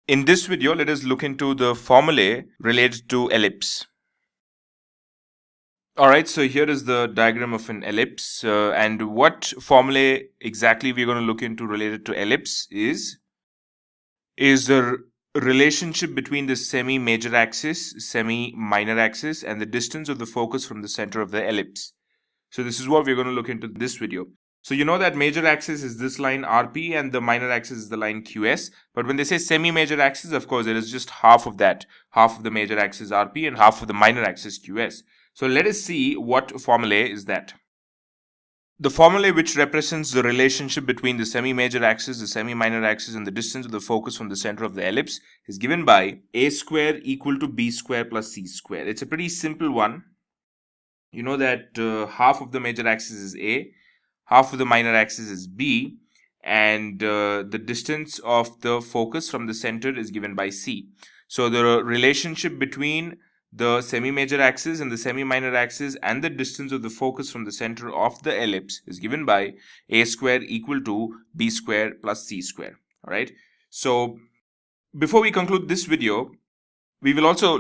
In this video, let us look into the formulae related to ellipse. Alright, so here is the diagram of an ellipse, and what formulae exactly we're going to look into related to ellipse is the relationship between the semi-major axis, semi-minor axis, and the distance of the focus from the center of the ellipse. So this is what we're going to look into this video. So you know that major axis is this line RP and the minor axis is the line QS. But when they say semi-major axis, of course, it is just half of that. Half of the major axis RP and half of the minor axis QS. So let us see what formulae is that. The formulae which represents the relationship between the semi-major axis, the semi-minor axis, and the distance of the focus from the center of the ellipse is given by a square equal to b square plus c square. It's a pretty simple one. You know that half of the major axis is A, half of the minor axis is B, and the distance of the focus from the center is given by C. So the relationship between the semi-major axis and the semi-minor axis and the distance of the focus from the center of the ellipse is given by A square equal to B square plus C square. Alright. So before we conclude this video, we will also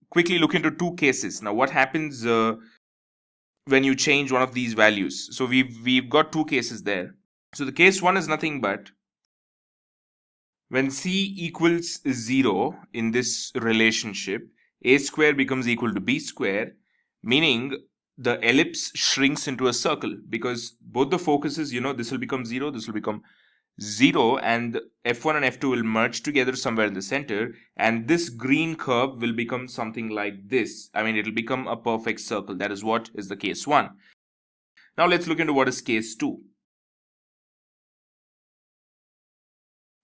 quickly look into two cases. Now what happens when you change one of these values? So we've got two cases there. So the case one is nothing but when C equals 0 in this relationship, A square becomes equal to B square, meaning the ellipse shrinks into a circle because both the focuses, this will become 0, this will become 0, and F1 and F2 will merge together somewhere in the center, and this green curve will become something like this. I mean, it will become a perfect circle. That is what is the case 1. Now let's look into what is case 2.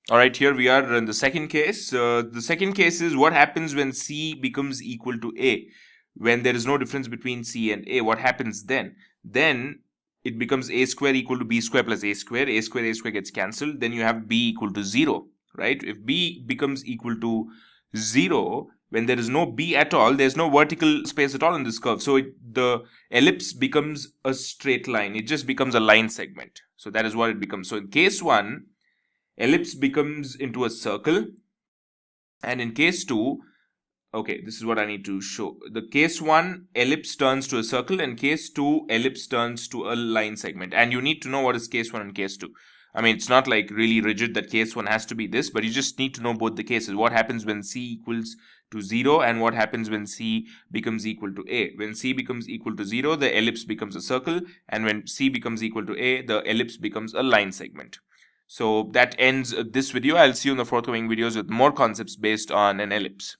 Alright, here we are in the second case. The second case is what happens when C becomes equal to A. When there is no difference between C and A, what happens then? Then it becomes A square equal to B square plus A square gets cancelled. Then you have B equal to 0, right? If B becomes equal to 0, when there is no B at all, there's no vertical space at all in this curve. So the ellipse becomes a straight line. It just becomes a line segment. So that is what it becomes. So in case 1, ellipse becomes into a circle. And in case 2, okay, this is what I need to show. The case 1, ellipse turns to a circle, and case 2, ellipse turns to a line segment. And you need to know what is case 1 and case 2. I mean, it's not like really rigid that case 1 has to be this, but you just need to know both the cases. What happens when C equals to 0 and what happens when C becomes equal to A. When C becomes equal to 0, the ellipse becomes a circle, and when C becomes equal to A, the ellipse becomes a line segment. So that ends this video. I'll see you in the forthcoming videos with more concepts based on an ellipse.